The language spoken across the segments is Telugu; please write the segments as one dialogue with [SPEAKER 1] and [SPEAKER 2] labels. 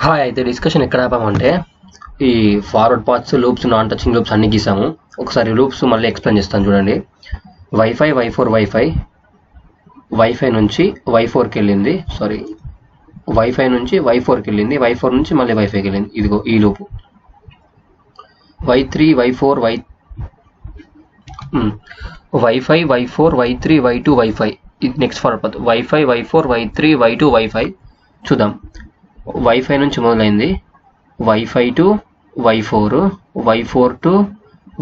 [SPEAKER 1] హాయ్ అయితే డిస్కషన్ ఎక్కడ ఆపామంటే ఈ forward paths loops non touching loops అన్ని గీసాము. ఒకసారి లూప్స్ మళ్ళీ ఎక్స్ప్లెయిన్ చేస్తాను చూడండి. వైఫై వైఫై నుంచి వై4కి వెళ్ళింది, సారీ వైఫై నుంచి వై4కి వెళ్ళింది, వై4 నుంచి మళ్ళీ వైఫైకి వెళ్ళింది. ఇదిగో ఈ లూపు వై3 వై4 వైఫై వై4 వై3 వై2 వైఫై. ఇది next forward path wifi వై4 వై3 వై2 wifi. చూద్దాం. వైఫై నుంచి మొదలైంది wifi to వై4, వై4 to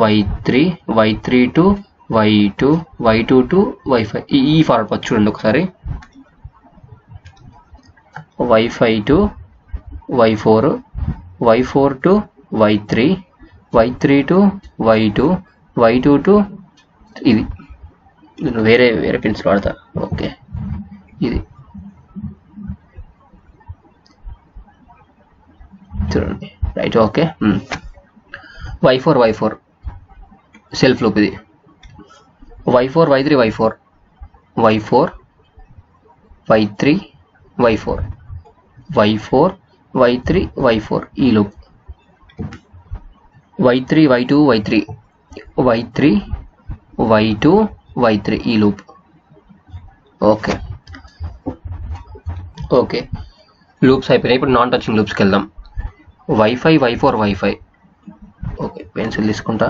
[SPEAKER 1] వై3, వై3 to వై2, వై2 to wifi. ఈ ఫార్వర్డ్ పాత్ చూడండి ఒకసారి. Wifi to వై4, వై4 to వై3, వై3 to వై2, వై2 to ఇది. నేను వేరే పెన్సిల్ వాడతా. ఓకే, ఇది చూడండి, రైట్. Okay, వై4 self loop. ఇది వై4 వై3 వై4, వై4 వై3 వై4, వై4 వై3 వై4 ఈ లూప్. వై3 వై2 వై3, వై3 వై2 వై3 ఈ లూప్. ఓకే ఓకే, లూప్స్ అయిపోయినాయి. ఇప్పుడు నాన్ టచింగ్ లూప్స్కి వెళ్దాం. వైఫై వై4 వైఫై. ఓకే, పెన్సిల్ తీసుకుంటా.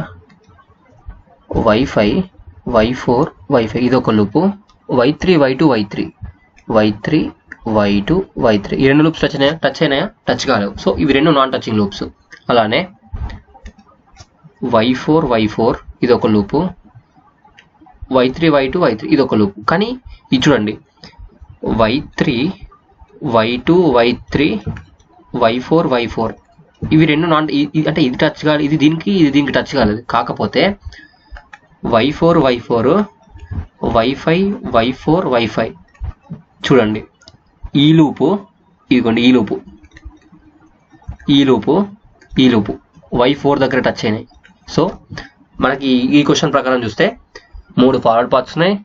[SPEAKER 1] వైఫై వై4 వైఫై ఇది ఒక లూపు. వై3 వై2 వైత్రీ, వై3 వై2 వైత్రీ. ఈ రెండు లూప్స్ టచ్ అయినాయా? టచ్ కాలేవు. సో ఇవి రెండు నాన్ టచింగ్ లూప్స్. అలానే వై4 వై4 ఇది ఒక లూపు. వై3 వై2 వైత్రీ ఇది ఒక లూపు. కానీ ఇది చూడండి, వై3 వై2 వైత్రీ, వై4 వై4 ఇవి రెండు నాన్, అంటే ఇది టచ్ కాలేదు, ఇది దీనికి టచ్ కాలేదు. కాకపోతే వై4 వై4 వైఫై వై4 వైఫై చూడండి, ఈ లూపు ఇదిగోండి, ఈ లూపు వై4 దగ్గర టచ్ అయినాయి. సో మనకి ఈ క్వశ్చన్ ప్రకారం చూస్తే 3 ఫార్వర్డ్ పాత్స్ ఉన్నాయి,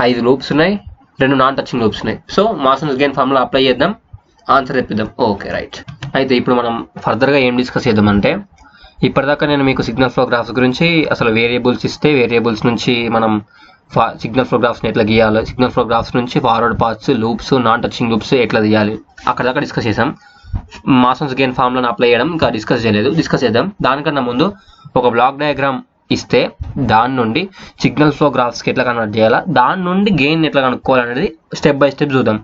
[SPEAKER 1] 5 లూప్స్ ఉన్నాయి, 2 నాన్ టచింగ్ లూప్స్ ఉన్నాయి. So Mason's gain formula apply చేద్దాం, ఆన్సర్ చెప్పిద్దాం. Okay, right. అయితే ఇప్పుడు మనం ఫర్దర్గా ఏం డిస్కస్ చేద్దామంటే, ఇప్పటిదాకా నేను మీకు సిగ్నల్ ఫ్లో గ్రాఫ్స్ గురించి, అసలు వేరియబుల్స్ ఇస్తే వేరియబుల్స్ నుంచి మనం సిగ్నల్ ఫ్లో గ్రాఫ్స్ని ఎట్లా గీయాలి, సిగ్నల్ ఫ్లో గ్రాఫ్స్ నుంచి forward paths loops non touching loops ఎట్లా తీయాలి అక్కడ దాకా డిస్కస్ చేసాం. మాసన్స్ గెయిన్ ఫార్ములాను అప్లై చేయడం ఇంకా డిస్కస్ చేయలేదు. డిస్కస్ చేద్దాం. దానికన్నా ముందు ఒక బ్లాక్ డయాగ్రామ్ ఇస్తే దాని నుండి సిగ్నల్ ఫ్లో గ్రాఫ్స్కి ఎట్లా కన్వర్ట్ చేయాలా, దాని నుండి గెయిన్ ఎట్లా కనుక్కోవాలనేది స్టెప్ బై స్టెప్ చూద్దాం.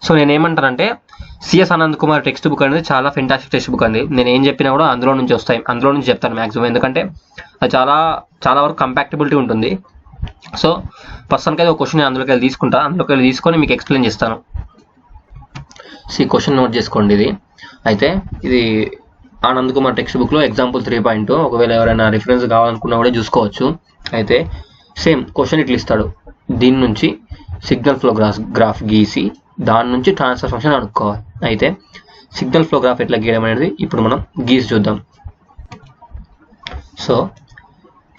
[SPEAKER 1] సో నేనేమంటానంటే, CS Anand Kumar text book అనేది చాలా ఫెంటాస్టిక్ టెక్స్ట్ బుక్ అండి. నేను ఏం చెప్పినా కూడా అందులో నుంచి వస్తాయి, అందులో నుంచి చెప్తాను మ్యాక్సిమం. ఎందుకంటే అది చాలా వరకు కంపాక్టబిలిటీ ఉంటుంది. సో పర్సన్కి అయితే ఒక క్వశ్చన్ అందులోకి వెళ్ళి తీసుకొని మీకు ఎక్స్ప్లెయిన్ చేస్తాను. క్వశ్చన్ నోట్ చేసుకోండి. ఇది ఆనంద్ కుమార్ టెక్స్ట్ బుక్లో ఎగ్జాంపుల్ 3.2. ఒకవేళ ఎవరైనా రిఫరెన్స్ కావాలనుకున్నా కూడా చూసుకోవచ్చు. అయితే సేమ్ క్వశ్చన్ ఇట్లా ఇస్తాడు, దీని నుంచి సిగ్నల్ ఫ్లో గ్రాఫ్ గీసి దాని నుంచి ట్రాన్స్ఫర్ ఫంక్షన్ అనుకోవాలి. అయితే సిగ్నల్ ఫ్లో గ్రాఫ్ ఎట్లా గీయడం అనేది ఇప్పుడు మనం గీసి చూద్దాం. సో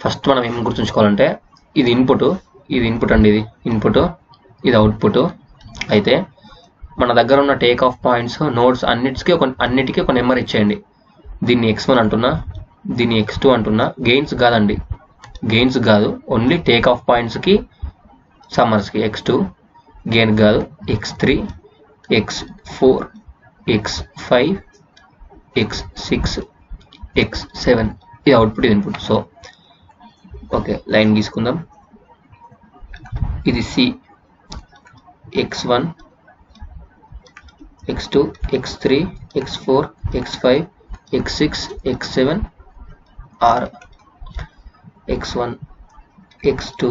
[SPEAKER 1] ఫస్ట్ మనం ఏం గుర్తుంచుకోవాలంటే, ఇది ఇన్పుట్ అండి, ఇది ఇన్పుట్, ఇది అవుట్పుట్. అయితే మన దగ్గర ఉన్న టేక్ ఆఫ్ పాయింట్స్ నోడ్స్ అన్నిటికీ ఒక నెంబర్ ఇచ్చేయండి. దీన్ని x1 అంటున్నా, దీన్ని x2 అంటున్నా. గెయిన్స్ కాదు, ఓన్లీ టేక్ ఆఫ్ పాయింట్స్కి సమ్మర్స్కి x2, గెయిన్ కాదు, x3, x4, x5, x6, x7 ఇది అవుట్పుట్, ఇది ఇన్పుట్. సో ఓకే, లైన్ గీసుకుందాం. ఇది C, x1, x2, x3, x4, x5, x6, x7 R, x1, x2,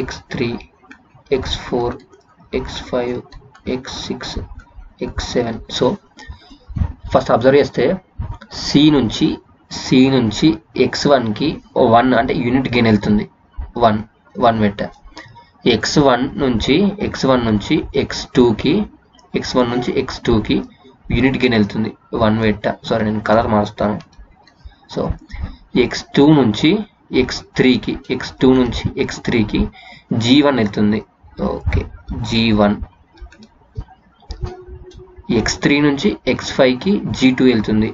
[SPEAKER 1] x3, x4, x5, x6, x7. So first observe చేస్తే C నుంచి x1కి 1 అంటే యూనిట్ గెయిన్ వెళ్తుంది, 1 వెక్టర్. x1 నుంచి x2కి యూనిట్ గెయిన్ వెళ్తుంది, 1 వెక్టర్. సారీ, నేను కలర్ మారుస్తాను. సో x2 నుంచి x3కి G1 వెళ్తుంది. ఓకే, G1 x3 నుంచి x5కి g2 వెళ్తుంది.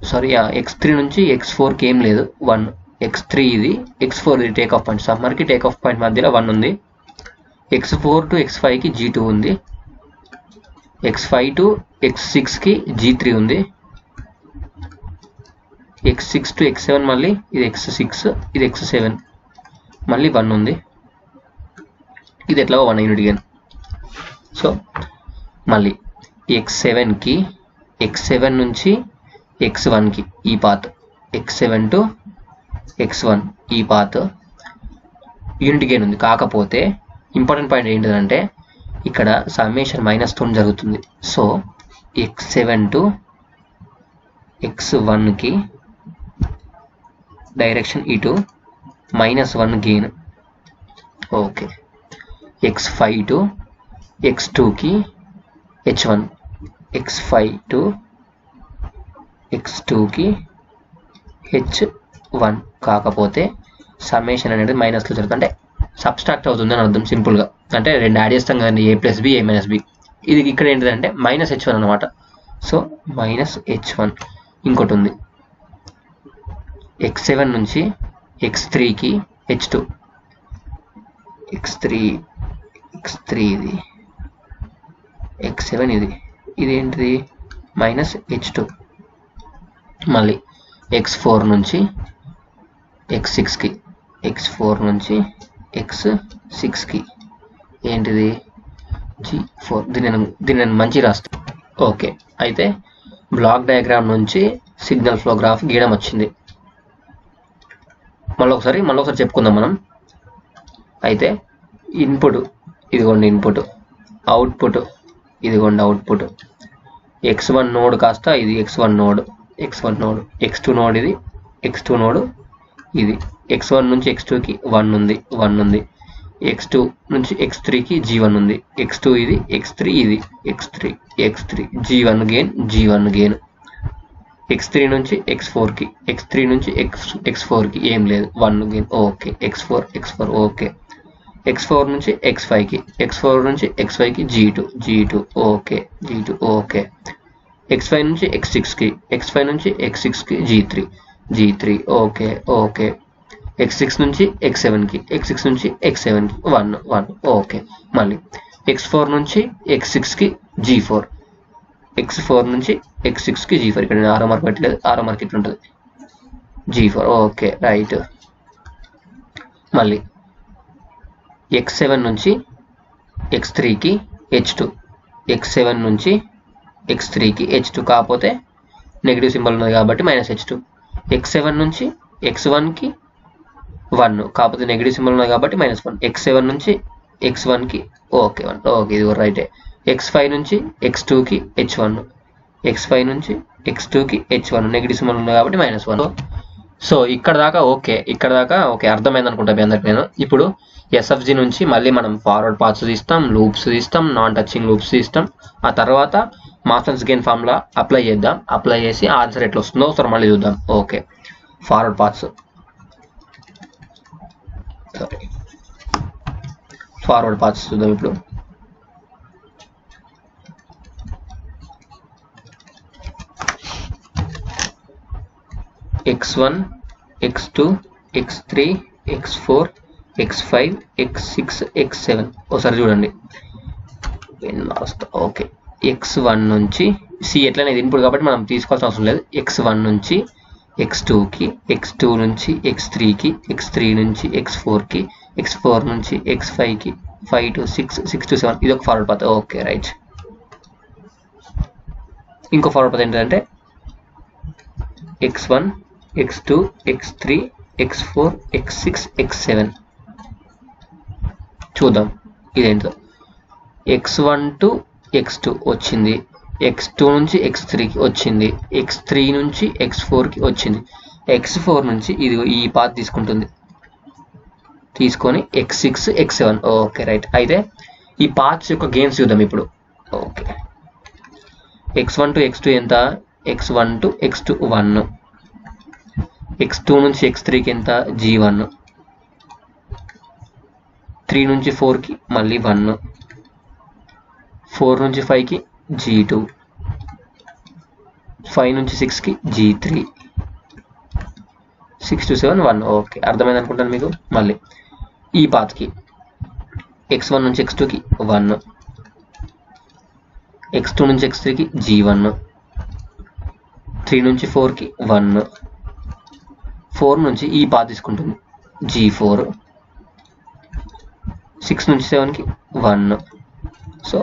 [SPEAKER 1] సారీ, x3 నుంచి x4కి ఏం లేదు, 1. x3 ఇది, x4 ఇది టేక్ ఆఫ్ పాయింట్. సమ్మర్కి టేక్ ఆఫ్ పాయింట్ మధ్యలో 1 ఉంది. x4 టు x5కి g2 ఉంది. x5 టు x6కి g3 ఉంది. x6 టు x7 మళ్ళీ ఇది x6, ఇది x7 మళ్ళీ 1 ఉంది. ఇది ఎట్లా 1 యూనిట్ గెయిన్. సో మళ్ళీ x7 నుంచి x1కి ఈ పాత్, x7 టు x1 ఈ పాత్ యూనిట్ గెయిన్ ఉంది. కాకపోతే ఇంపార్టెంట్ పాయింట్ ఏంటంటే ఇక్కడ సమ్మేషన్ -2 జరుగుతుంది. సో x7 టు x1కి డైరెక్షన్ ఇటు -1 గెయిన్. ఓకే. x5 టు x2కి h1, x5 టు x2కి h1. కాకపోతే సమ్మేషన్ అనేది -లో జరుగుతుంది, అంటే సబ్స్ట్రాక్ట్ అవుతుంది అని అర్థం సింపుల్గా. అంటే రెండు యాడ్ చేస్తాం కదండి, a+b a-b. ఇది ఇక్కడ ఏంటిదంటే -h1 అనమాట. So -h1. ఇంకోటి ఉంది, x7 నుంచి x3కి h2, x3 ఇది, x7 ఇది ఏంటిది -h2. మళ్ళీ x4 నుంచి x6కి, x4 నుంచి x6కి ఏంటిది g4. దీన్ని నేను మంచి రాస్తాను. ఓకే. అయితే బ్లాక్ డయాగ్రామ్ నుంచి సిగ్నల్ ఫ్లో గ్రాఫ్ గీయడం వచ్చింది. మళ్ళీ ఒకసారి చెప్పుకుందాం మనం. అయితే ఇన్పుట్ ఇదిగోండి, ఇన్పుట్, అవుట్పుట్ ఇదిగోండి, అవుట్పుట్. x1 నోడ్ కాస్త ఇది x1 నోడ్, x2 నోడ్ ఇది, x2 నోడ్ ఇది. x1 నుంచి x2కి 1 ఉంది. x2 నుంచి x3కి g1 ఉంది. x2 ఇది, x3 ఇది, x3 g1 గెయిన్. x3 నుంచి x4కి, x3 నుంచి x4కి ఏం లేదు, 1 gain. Okay. x4 okay. x4 నుంచి x5కి, x4 నుంచి x5కి g2 ఓకే, ఓకే. x5 నుంచి x6కి, x5 నుంచి x6కి g3 ఓకే. x6 నుంచి x7కి, x6 నుంచి x7కి 1 ఓకే. మళ్ళీ x4 నుంచి x6కి g4, x4 నుంచి x6కి g4. ఇక్కడ నేను ఆరో మార్క్ పెట్టలేదు, ఆరో మార్క్ ఇట్లా ఉంటుంది, g4 ఓకే, రైట్. మళ్ళీ x7 నుంచి x3కి h2, x7 నుంచి x3కి h2. కాకపోతే నెగిటివ్ సింబల్ ఉన్నది కాబట్టి -h2. x7 నుంచి x1కి 1, కాకపోతే నెగిటివ్ సింబల్ ఉన్నది కాబట్టి -1. x7 నుంచి x1కి ఓకే 1 ఓకే, ఇది రైటే. x5 నుంచి x2కి h1, x5 నుంచి x2కి h1 నెగిటివ్ సింబల్ ఉన్నది కాబట్టి -1. సో ఇక్కడ దాకా ఓకే, అర్థమైంది అనుకుంటా మీ అందరికి. నేను ఇప్పుడు SFG నుంచి మళ్ళీ మనం ఫార్వర్డ్ పాత్స్ తీస్తాం, లూప్స్ తీస్తాం, నాన్ టచింగ్ లూప్స్ తీస్తాం. ఆ తర్వాత మాస్టర్స్ గెయిన్ ఫార్ములా అప్లై చేద్దాం. అప్లై చేసి ఆన్సర్ ఎట్లా వస్తుందో ఒకసారి మళ్ళీ చూద్దాం. ఓకే. ఫార్వర్డ్ పాత్స్ చూద్దాం ఇప్పుడు. x1, x2, x3, x4, x5, x6, x7 ఒకసారి చూడండి. ఓకే. x1 నుంచి ఎట్లనే ఇన్పుట్ కాబట్టి మనం తీసుకోవాల్సిన అవసరం లేదు. x1 నుంచి x2కి, x2 నుంచి x3కి, x3 నుంచి x4కి, x4 నుంచి x5కి, 5 to 6, 6 to 7. ఇది ఒక ఫార్వర్డ్ పాత్. Okay, right. ఇంకో ఫార్వర్డ్ పాత్ ఏంటంటే x1, x2, x3, x4, x6, x7 చూద్దాం ఇదేంటో. x1 టు x2 వచ్చింది, x2 నుంచి x3కి వచ్చింది, x3 నుంచి x4కి వచ్చింది, x4 నుంచి ఇది ఈ పాత్ తీసుకొని x6, x7. Okay, right. అయితే ఈ పాత్స్ యొక్క గెయిన్స్ చూద్దాం ఇప్పుడు. ఓకే. x1 టు x2 ఎంత? x1 టు x2 1, x2 నుంచి x3కి ఎంత? g1, 3 నుంచి 4కి మళ్ళీ 1, 4 నుంచి 5కి G2, 5 నుంచి 6కి G3, 6 to 7 1. ఓకే, అర్థమైంది అనుకుంటాను మీకు. మళ్ళీ ఈ పాత్కి x1 నుంచి x2కి 1, x2 నుంచి x3కి G1, 3 నుంచి 4కి 1, 4 నుంచి ఈ పాత్ తీసుకుంటుంది G4, 6 నుంచి 7కి 1. సో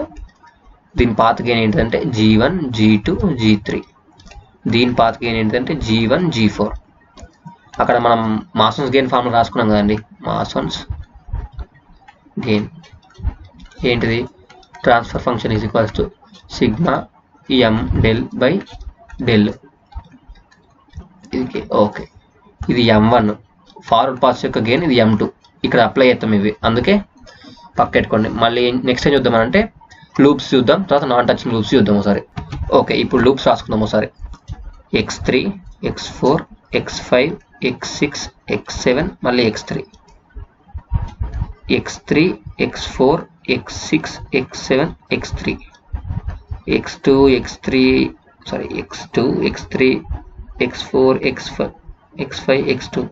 [SPEAKER 1] దీని పాత్ గెయిన్ ఏంటంటే G1, G2, G3. దీని పాత్ గెయిన్ ఏంటంటే G1, G4. అక్కడ మనం మాసన్స్ గెయిన్ ఫార్ములా రాసుకున్నాం కదండి. మాసన్స్ గెయిన్ ఏంటిది? Transfer function is equals to sigma m del by del. ఇది ఓకే, ఇది m1 ఫార్వర్డ్ పాస్ యొక్క గెయిన్, ఇది m2. ఇక్కడ అప్లై చేస్తాం ఇవి, అందుకే పక్కెట్టుకోండి. మళ్ళీ నెక్స్ట్ ఏం చూద్దామనంటే లూప్స్ చూద్దాం, తర్వాత నాన్ టచింగ్ లూప్స్ చూద్దాం ఒకసారి. ఓకే, ఇప్పుడు లూప్స్ రాసుకుందాం ఒకసారి. x3, x4, x5, x6, x7 మళ్ళీ x3, x3, x4, x6, x7, x3, x2, x3, sorry, x2, x3, x4, x5, x2,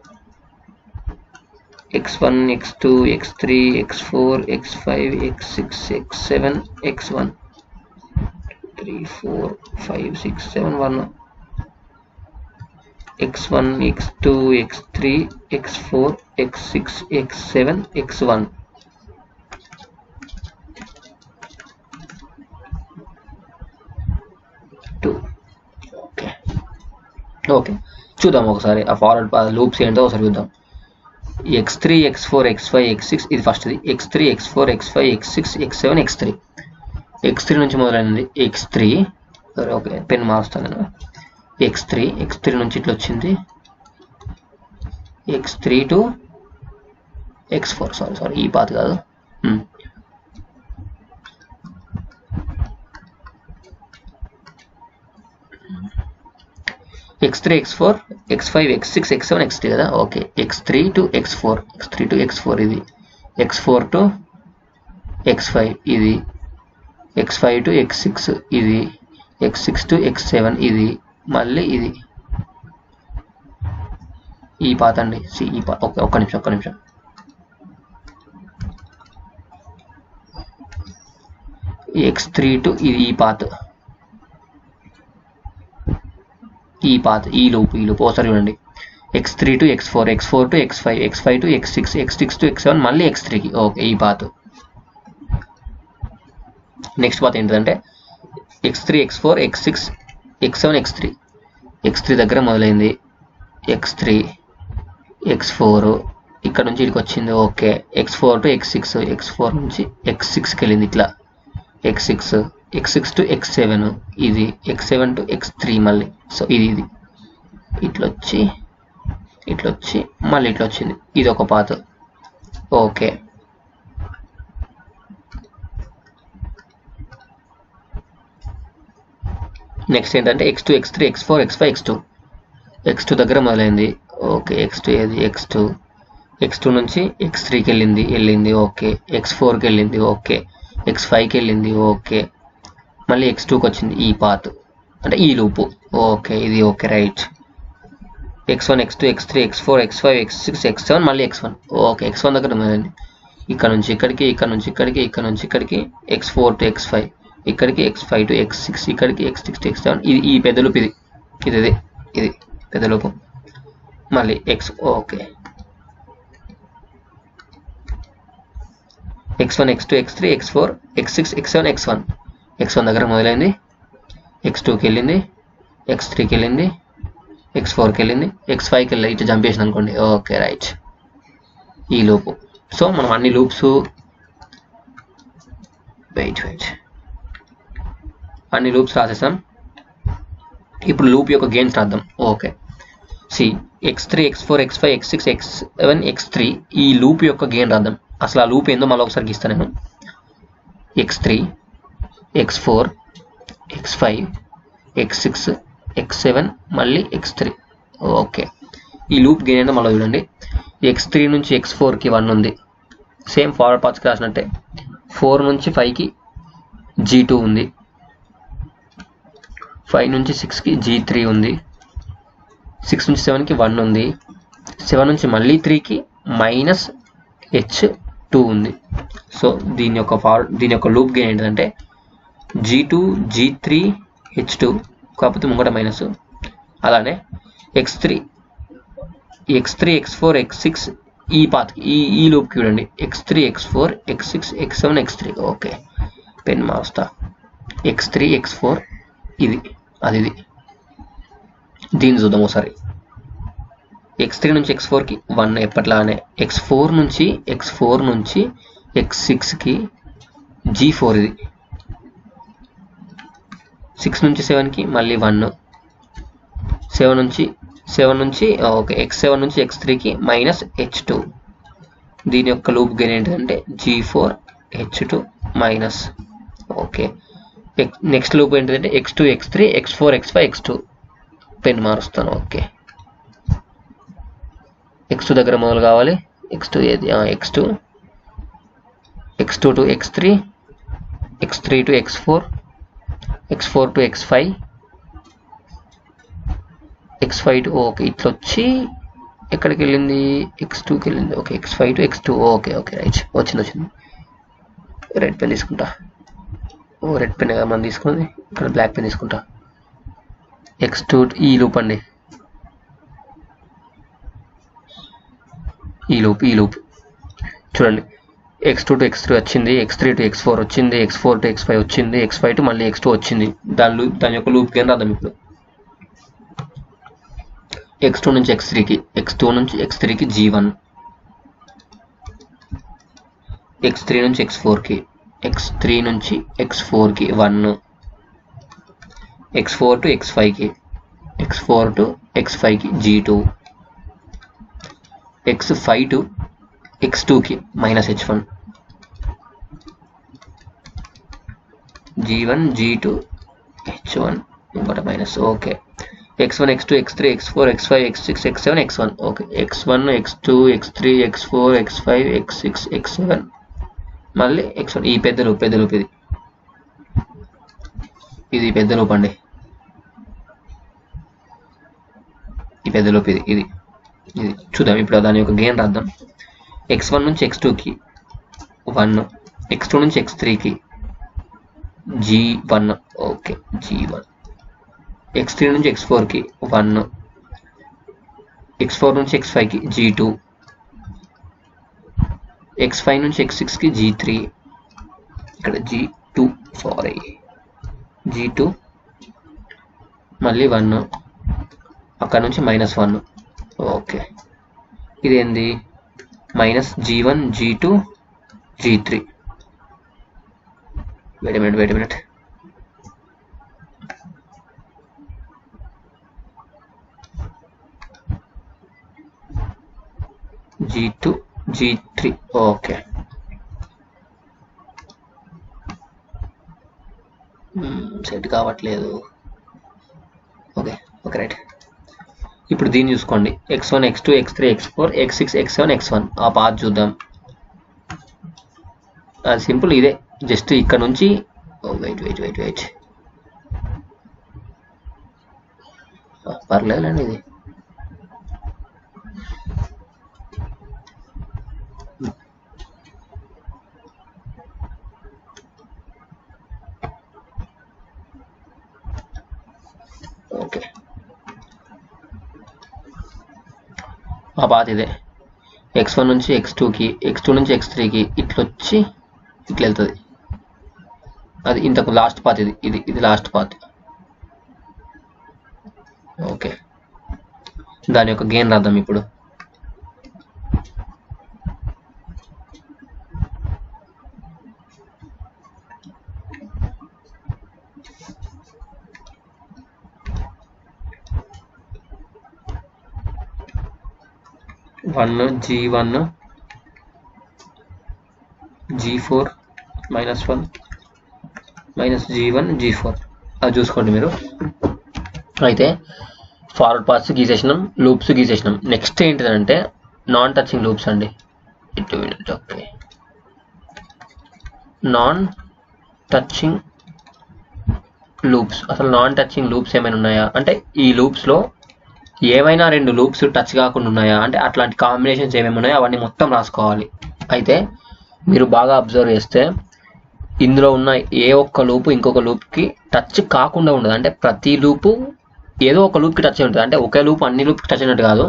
[SPEAKER 1] x1, x2, x3, x4, x5, x6, x7, x1, 3, 4, 5, 6, 7, 1, x1, x2, x3, x4, x6, x7, x1. Okay, చూద్దాం ఒకసారి ఆ ఫార్వర్డ్ లూప్స్ ఏంటో ఒకసారి చూద్దాం. x3, x4, x5, x6 ఇది ఫస్ట్ది. x3, x4, x5, x6, x7, x3. x3 నుంచి మొదలైనది x3. ఓకే, పెన్ మారుస్తాను నేను. x3 నుంచి ఇట్లా వచ్చింది x3 టు x4. సారీ ఈ పాత్ కాదు. x3, x4, x5, x6, x7, x3 కదా. ఓకే, x3 to x4, ఇది x4 to x5, ఇది x5 to x6, ఇది x6 to x7, ఇది మళ్ళీ ఇది ఈ పాత్ అండి. ఈ పాత్. ఓకే, ఒక్క నిమిషం. x3 to ఇది ఈ పాత్, ఈ లూప్ ఒకసారి చూడండి. x3 to x4, x4 to x5, x5 to x6, x6 to x7 మళ్ళీ x3కి. ఓకే, ఈ పాత్. నెక్స్ట్ పాత్ ఏంటంటే x3, x4, x6, x7, x3 దగ్గర మొదలైంది x3, x4 ఇక్కడ నుంచి ఇక్కడికి వచ్చింది. Okay, x4 to x6, x4 నుంచి x6కి వెళ్ళింది ఇట్లా x6 to x7, ఇది x7 to x3 మళ్ళీ. సో ఇది ఇట్లా వచ్చి మళ్ళీ ఇట్లా వచ్చింది. ఇది ఒక పాత్. ఓకే, నెక్స్ట్ ఏంటంటే x2, x3, x4, x5, x2 దగ్గర మొదలైంది. ఓకే, x2 x2 నుంచి x3కి వెళ్ళింది. ఓకే, x4కి వెళ్ళింది. ఓకే, x5కి వెళ్ళింది. ఓకే, మళ్ళీ x2కి వచ్చింది. ఈ పాత్ అంటే ఈ లూపు. ఓకే, ఇది okay, right. x1, x2, x3, x4, x5, x6, x7 మళ్ళీ x1. ఓకే, x1 దగ్గర మొదలైంది. ఇక్కడ నుంచి ఇక్కడికి, ఇక్కడ నుంచి ఇక్కడికి x4 to x5, ఇక్కడికి x5 to x6, ఇక్కడికి x6 to x7. ఇది ఈ పెద్ద లూప్. ఇది పెద్ద లూపు. మళ్ళీ okay, x1, x2, x3, x4, x6, x7, x1 దగ్గర మొదలైంది. x2కి వెళ్ళింది, x3కి వెళ్ళింది, x4కి వెళ్ళింది, x5కి వెళ్ళి ఇట్లా జంప్ చేసింది అనుకోండి. ఓకే, రైట్, ఈ లూపు. సో మనం అన్ని లూప్స్ అన్ని లూప్స్ రాసేసాం. ఇప్పుడు లూప్ యొక్క గెయిన్స్ రాద్దాం. Okay, x3, x4, x5, x6, x7, x3 ఈ లూప్ యొక్క గెయిన్ రాద్దాం. అసలు ఆ లూప్ ఏందో మళ్ళీ ఒకసారి గీస్తాను నేను. x3, x4, x5, x6, x7 మళ్ళీ x3. ఓకే, ఈ లూప్ గెయిన్ ఏంటో మళ్ళీ చూడండి. x3 నుంచి x4కి 1 ఉంది. Same forward పాత్కి రాసినట్టే. 4 నుంచి 5కి G2 ఉంది, 5 నుంచి 6కి G3 ఉంది, 6 నుంచి 7కి 1 ఉంది, 7 నుంచి మళ్ళీ 3కి -H2 ఉంది. సో దీని యొక్క లూప్ గెయిన్ ఏంటంటే G2 G3 H2 కాకపోతే ముంగట మైనస్. అలానే x3 x4 x6 ఈ పాత్కి ఈ లూప్కి చూడండి, x3 x4 x6 x7 x3. Okay, pen మారుస్తా. x3 x4 ఇది దీన్ని చూద్దాం ఒకసారి. x3 నుంచి x4కి 1 ఎప్పట్లానే, x4 నుంచి x6కి G4 ఇది, 6 నుంచి 7కి మళ్ళీ 1, 7 నుంచి ఓకే x7 నుంచి x3కి -H2. దీని యొక్క లూప్ గెయిన్ ఏంటంటే G4 H2 minus. Okay, next loop ఏంటంటే x2 x3 x4 x5 x2. Pen మారుస్తాను. ఓకే, x2 దగ్గర మొదలు కావాలి. x2 ఏది? x2 to x3 x3 to x4 x4 to x5 x5 to okay ఇట్లా వచ్చి ఎక్కడికి వెళ్ళింది? x2కి వెళ్ళింది. Okay, x5 to x2. Okay right, వచ్చింది. రెడ్ పెన్ తీసుకుంటా. రెడ్ పెన్ కదా మనం తీసుకున్నది, ఇక్కడ బ్లాక్ పెన్ తీసుకుంటా. x2 ఈ లూప్ అండి, ఈ లూప్ చూడండి. x2 టు x3 వచ్చింది, x3 టు x4 వచ్చింది, x4 టు x5 వచ్చింది, x5 టు మళ్ళీ x2 వచ్చింది. దాని యొక్క లూప్ గెయిన్ రాద్దాం ఇప్పుడు. x2 నుంచి x3కి G1, x3 నుంచి x4కి, x3 నుంచి x4కి 1, x4 to x5కి G2, x5 to x2కి -H1, G1 G2 H1 ఇంకోటి minus. Okay, x1 x2 x3 x4 x5 x6 x7 x1. Okay, x1 x2 x3 x4 x5 x6 x7 మళ్ళీ x1. ఈ పెద్ద లూప్ ఇది పెద్ద లూప్ అండి. ఈ పెద్ద లూప్ ఇది చూద్దాం ఇప్పుడు. దాని యొక్క గెయిన్ రాద్దాం. x1 నుంచి x2కి 1, x2 నుంచి x3కి G1. ఓకే, G1, x3 నుంచి x4కి 1, x4 నుంచి x5కి G2, x5 నుంచి x6కి G3, ఇక్కడ G2 మళ్ళీ 1, అక్కడ నుంచి -1. ఓకే, ఇదేంది? -G1 G2 G3. Wait minute. G2 G3. Okay, set కావట్లేదు. Okay right. ఇప్పుడు దీన్ని చూసుకోండి, x1 x2 x3 x4 x6 x7 x1. ఆ పాత్ చూద్దాం. అది సింపుల్, ఇదే జస్ట్ ఇక్కడ నుంచి. వెయిట్ పర్లేదండి ఇది. ఓకే, ఆ పాత్ ఇదే. x1 నుంచి x2కి, x2 నుంచి x3కి ఇట్లొచ్చి ఇట్లా వెళ్తుంది. అది ఇంతకు లాస్ట్ పాత్. ఇది లాస్ట్ పాత్. ఓకే, దాని యొక్క గెయిన్ రాద్దాం ఇప్పుడు. G1 G4 -1 G1 G4. అది చూసుకోండి మీరు. అయితే ఫార్వర్డ్ పాత్స్ గీసేసినాం, లూప్స్ గీసేసినాం. నెక్స్ట్ ఏంటిదంటే నాన్ టచింగ్ లూప్స్ అండి. Okay, non touching loops. అసలు నాన్ టచింగ్ లూప్స్ ఏమైనా ఉన్నాయా అంటే ఈ లూప్స్లో ఏవైనా 2 లూప్స్ టచ్ కాకుండా ఉన్నాయా అంటే అట్లాంటి కాంబినేషన్స్ ఏమేమి ఉన్నాయో అవన్నీ మొత్తం రాసుకోవాలి. అయితే మీరు బాగా అబ్జర్వ్ చేస్తే ఇందులో ఉన్న ఏ ఒక్క లూపు ఇంకొక లూప్కి టచ్ కాకుండా ఉండదు. అంటే ప్రతి లూపు ఏదో ఒక లూప్కి టచ్ ఉంటుంది. అంటే ఒకే లూప్ అన్ని లూప్కి టచ్ అయినట్టు కాదు.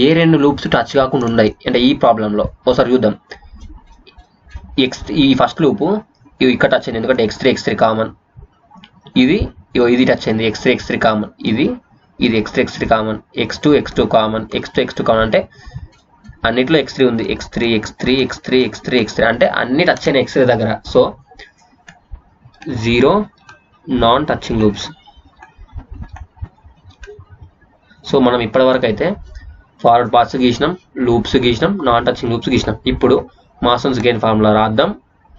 [SPEAKER 1] ఏ 2 లూప్స్ టచ్ కాకుండా ఉన్నాయి అంటే ఈ ప్రాబ్లంలో ఒకసారి చూద్దాం. ఈ ఫస్ట్ లూపు ఇక్కడ టచ్ అయింది ఎందుకంటే x3 కామన్, ఇది టచ్ అయింది x3 కామన్, ఇది x3 common, x2 common, x2 common అంటే అన్నిట్లో x3 ఉంది. x3 అంటే అన్ని టచ్ అయిన x3 దగ్గర. So 0 non touching loops. So మనం ఇప్పటి వరకు అయితే ఫార్వర్డ్ పాత్స్ గీసినాం, లూప్స్ గీసినాం, నాన్ టచింగ్ లూప్స్ గీసినాం. ఇప్పుడు మాసన్స్ గెయిన్ ఫార్ములా రాద్దాం,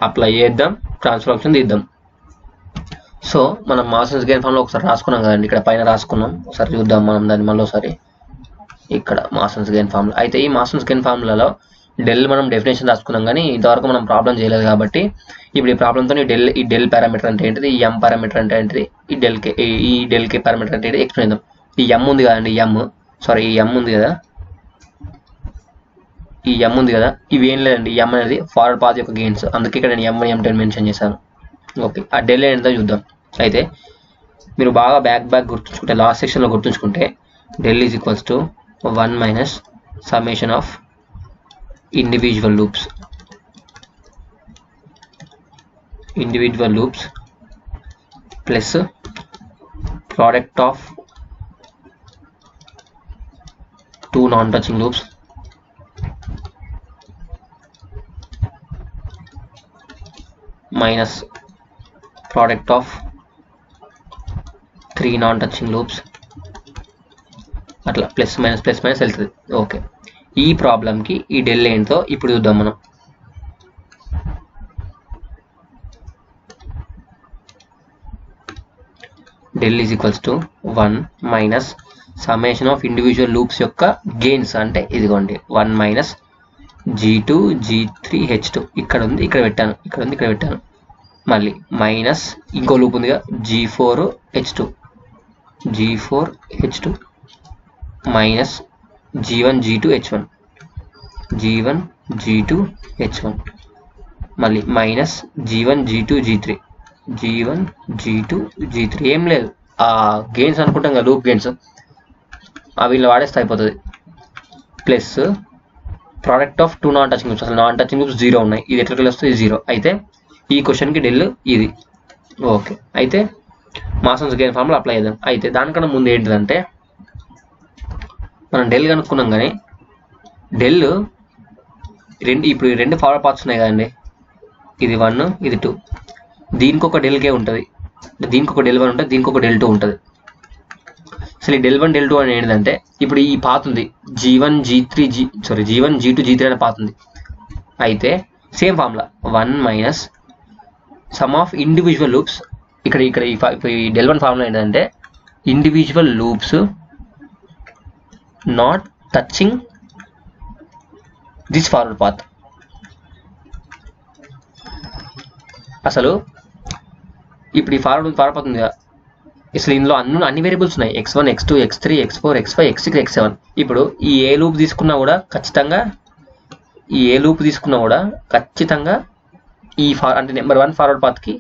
[SPEAKER 1] అప్లై చేద్దాం, ట్రాన్స్ఫర్ ఆప్షన్ తీద్దాం. సో మనం మాసన్స్ గెయిన్ ఫార్ములా ఒకసారి రాసుకున్నాం కదండి, ఇక్కడ పైన రాసుకున్నాం. ఒకసారి చూద్దాం మనం దాన్ని మళ్ళీ ఒకసారి. ఇక్కడ మాసన్స్ గెయిన్ ఫార్ములా. అయితే ఈ మాసన్స్ గెయిన్ ఫార్ములాలో డెల్ మనం డెఫినేషన్ రాసుకున్నాం కానీ ఇంతవరకు మనం ప్రాబ్లం చేయలేదు కాబట్టి ఇప్పుడు ఈ ప్రాబ్లంతో ఈ డెల్ పారామీటర్ అంటే ఏంటిది, ఈ ఎం పారామీటర్ అంటే ఏంటిది, ఈ డెల్ కే పారామీటర్ అంటే ఏంటిది ఎక్స్ప్లెయిన్ చేద్దాం. ఈ ఎం ఉంది కదండి, ఈ ఎం ఉంది కదా, ఈ ఎం ఉంది కదా, ఇవి ఏం లేదండి. ఈ ఎం అనేది ఫార్వర్డ్ పాత్ యొక్క గెయిన్స్, అందుకే ఇక్కడ నేను M10 మెన్షన్ చేశాను. ఓకే, ఆ డెల్ ఏంటో చూద్దాం. అయితే మీరు బాగా బ్యాక్ గుర్తుంచుకుంటే లాస్ట్ సెక్షన్లో గుర్తుంచుకుంటే del is equals to 1 minus summation of individual loops plus product of 2 non touching loops minus product of 3 non touching loops, అట్లా ప్లస్ మైనస్ వెళ్తుంది. ఓకే, ఈ ప్రాబ్లంకి ఈ డెల్ ఏంటో ఇప్పుడు చూద్దాం మనం. Del is equals to 1 minus summation of individual loops యొక్క గెయిన్స్ అంటే ఇదిగోండి 1 మైనస్ G2 G3 H2 ఇక్కడ ఉంది, ఇక్కడ పెట్టాను, మళ్ళీ మైనస్ ఇంకో లూప్ ఉందిగా G4 H2 minus G1 G2 H1 మళ్ళీ మైనస్ G1 G2 G3 ఏం లేదు, ఆ గెయిన్స్ అనుకుంటాం కదా లూప్ గెయిన్స్, అవి ఇలా వాడేస్తే అయిపోతుంది. Plus product of 2 non touching loops, అసలు నాన్ టచింగ్ లూప్స్ 0 ఉన్నాయి, ఇది ఎట్లా వస్తుంది 0. అయితే ఈ క్వశ్చన్కి డెల్ ఇది. ఓకే, అయితే మాసన్స్ గెయిన్ ఫార్ములా అప్లై చేద్దాం. అయితే దానికన్నా ముందు ఏంటిదంటే మనం డెల్ కనుక్కున్నాం కానీ డెల్ ఇప్పుడు 2 ఫార్వర్డ్ పాత్స్ ఉన్నాయి కదండి, ఇది 1 ఇది 2, దీనికి ఒక డెల్ కే ఉంటుంది, దీనికి ఒక డెల్ 1 ఉంటుంది, దీనికి ఒక డెల్ 2 ఉంటుంది. అసలు ఈ డెల్ 1 డెల్ 2 అని ఏంటంటే ఇప్పుడు ఈ పాత్ ఉంది G1 G2 G3 అనే పాత్ ఉంది. అయితే same formula 1 minus sum of individual loops, ఇక్కడ ఈ డెల్ 1 ఫార్ములా ఏంటంటే individual loops not touching this forward path. అసలు ఇప్పుడు ఈ ఫార్వర్డ్ పాత్ ఉంది కదా, అసలు ఇందులో అన్ని వేరియబుల్స్ ఉన్నాయి, x1 x2 x3 x4 x5 x6 x7. ఇప్పుడు ఈ ఏ లూప్ తీసుకున్నా కూడా ఖచ్చితంగా ఈ అంటే నెంబర్ 1 ఫార్వర్డ్ పాత్కి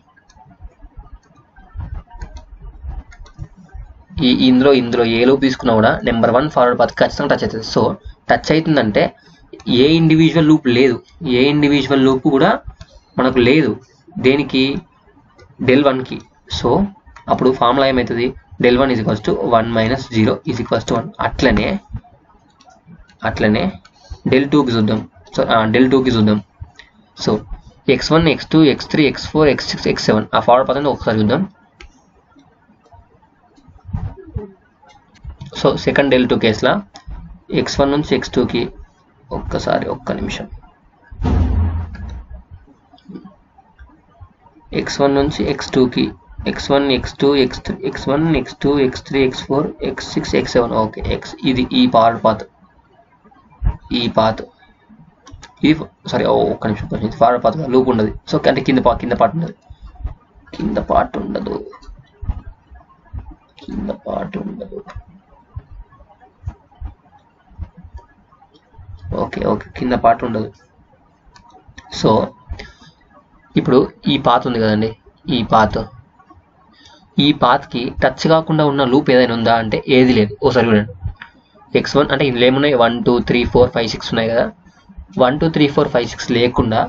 [SPEAKER 1] ఇందులో ఏ లూప్ తీసుకున్నా కూడా నెంబర్ 1 ఫార్వర్డ్ పాత్కి ఖచ్చితంగా టచ్ అవుతుంది. సో టచ్ అవుతుందంటే ఏ ఇండివిజువల్ లూప్ లేదు, ఏ ఇండివిజువల్ లూప్ కూడా మనకు లేదు దేనికి, డెల్ 1కి. సో అప్పుడు ఫార్ములా ఏమవుతుంది, del 1 is equals to 1 minus 0 is equals to 1. అట్లనే డెల్ 2కి చూద్దాం. So x1 x2 x3 x4 x6 x7 ఆ ఫార్వర్డ్ పాత్ ఒకసారి చూద్దాం. సో సెకండ్ డెల్ 2 కేసులో x1 నుంచి x2కి ఒక్క నిమిషం, x1 నుంచి x2కి x1 x2 x3 x4 x6 x7. Okay, ఇది ఈ ఫార్వర్డ్ పాత్, ఇది సారీ ఒక్క నిమిషం, ఇది ఫార్వర్డ్ పాత్ లూప్ ఉండదు. సో అంటే కింద పార్ట్ ఉండదు. కింద పార్ట్ ఉండదు. ఓకే ఓకే, కింద పార్ట్ ఉండదు. సో ఇప్పుడు ఈ పాత్ ఉంది కదండి, ఈ పాత్కి టచ్ కాకుండా ఉన్న లూప్ ఏదైనా ఉందా అంటే ఏది లేదు. ఓసారి చూడండి. x1 అంటే ఇందులో ఏమున్నాయి, 1 2 3 4 5 6 ఉన్నాయి కదా. 1 2 3 4 5 6 లేకుండా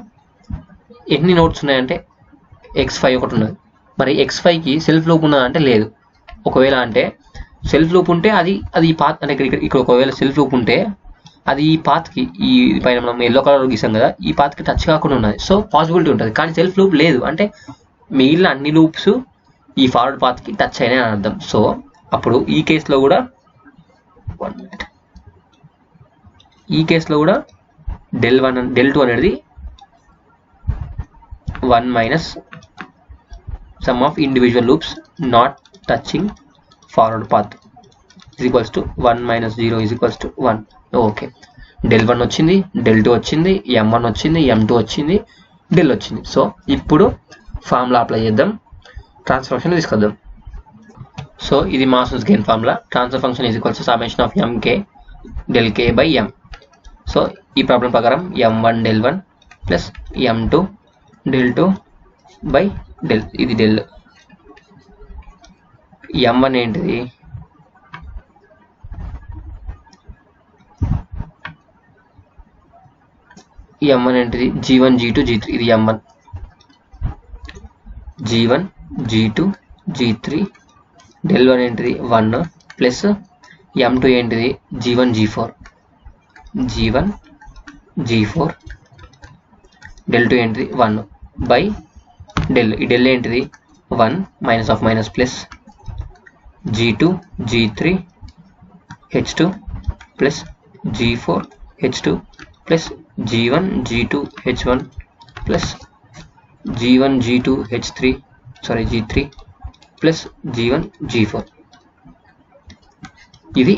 [SPEAKER 1] ఎన్ని నోట్స్ ఉన్నాయంటే x5 ఒకటి ఉన్నది. మరి x5కి సెల్ఫ్ లూప్ ఉన్నదా అంటే లేదు. ఒకవేళ అంటే సెల్ఫ్ లూప్ ఉంటే అది ఈ పాత్ అంటే ఇక్కడ ఒకవేళ సెల్ఫ్ లూప్ ఉంటే అది ఈ పాత్కి, ఈ పైన మనం ఎల్లో కలర్ గీసాం కదా, ఈ పాత్కి టచ్ కాకుండా ఉన్నది. సో పాసిబిలిటీ ఉంటుంది. కానీ సెల్ఫ్ లూప్ లేదు అంటే మిగిలిన అన్ని లూప్స్ ఈ ఫార్వర్డ్ పాత్కి టచ్ అయినాయి అని అర్థం. సో అప్పుడు ఈ కేసులో కూడా del2 అనేది 1 minus sum of individual loops not touching forward path is equals to 1 minus 0 is equals to 1. Okay, del1 వచ్చింది, del2 వచ్చింది, m1 వచ్చింది, m2 వచ్చింది, del వచ్చింది. సో ఇప్పుడు ఫార్ములా అప్లై చేద్దాం, ట్రాన్స్ఫర్ ఫంక్షన్ తీసుకొద్దాం. సో ఇది masons gain formula. Transfer function is equals to summation of mk del k by m. So ఈ ప్రాబ్లం ప్రకారం m1 del1 plus m2 del2 by del, ఇది del. m1 ఏంటిది, m1 ఏంటిది, g1 g2 g3, ఇది m1, g1 g2 g3, del1 ఏంటిది 1 ప్లస్ m2 ఏంటిది g1 g4, g1 g4, del2 ఏంటిది 1 బై del. ఈ del ఏంటిది 1 minus of minus plus g2 g3 h2 plus g4 h2 plus g1 g2 h1 plus g1 g2 h3 g3 plus g1 g4. ఇది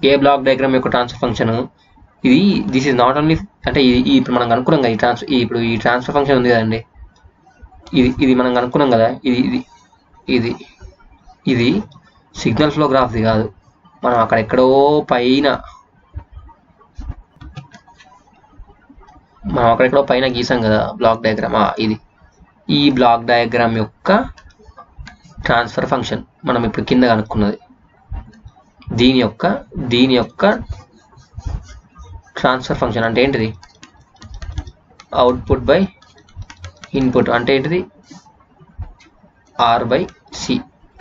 [SPEAKER 1] ఏ బ్లాక్ డయాగ్రామ్ యొక్క ట్రాన్స్ఫర్ ఫంక్షన్. ఇది దిస్ ఈజ్ నాట్ ఓన్లీ అంటే ఇది ఇప్పుడు మనం అనుకున్నాం కదా, ఇప్పుడు ఈ ట్రాన్స్ఫర్ ఫంక్షన్ ఉంది కదండి, ఇది మనం అనుకున్నాం కదా, ఇది సిగ్నల్ ఫ్లో గ్రాఫ్ది కాదు. మనం అక్కడ ఎక్కడో పైన గీసాం కదా బ్లాక్ డయాగ్రామ్, ఇది ఈ బ్లాక్ డయాగ్రామ్ యొక్క ట్రాన్స్ఫర్ ఫంక్షన్ మనం ఇప్పుడు కింద కనుక్కున్నది. దీని యొక్క ట్రాన్స్ఫర్ ఫంక్షన్ అంటే ఏంటిది, అవుట్పుట్ బై ఇన్పుట్ అంటే ఏంటిది, r by c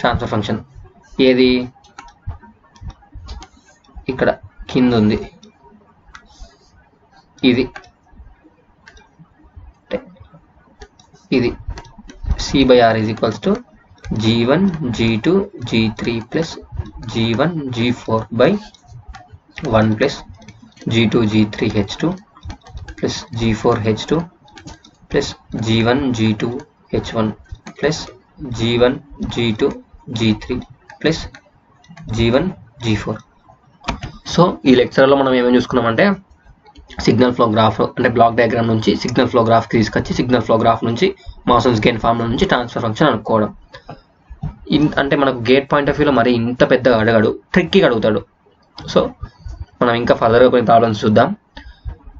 [SPEAKER 1] transfer function. ఏది ఇక్కడ కింద ఉంది, ఇది c by r is equals to g1 g2 g3 plus g1 g4 by 1 plus g2 g3 h2 plus g4 h2 plus g1 g2 h1 plus g1 g2 g3 plus g1 g4. So ఈ లెక్చర్లో మనం ఏమేమి చూసుకున్నామంటే సిగ్నల్ ఫ్లో గ్రాఫ్ అంటే బ్లాక్ డయాగ్రామ్ నుంచి సిగ్నల్ ఫ్లో గ్రాఫ్కి తీసుకొచ్చి సిగ్నల్ ఫ్లో గ్రాఫ్ నుంచి మాసన్స్ గెయిన్ ఫార్ములా నుంచి ట్రాన్స్ఫర్ ఫంక్షన్ అనుకోవడం. అంటే మనకు గేట్ పాయింట్ ఆఫ్ వ్యూలో మరి ఇంత పెద్దగా అడగడు, ట్రిక్కీగా అడుగుతాడు. సో మనం ఇంకా ఫర్దర్గా కొన్ని ప్రాబ్లమ్స్ చూద్దాం,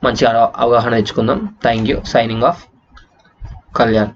[SPEAKER 1] మంచి అవగాహన తెచ్చుకుందాం. Thank you. Signing off, Kalyan.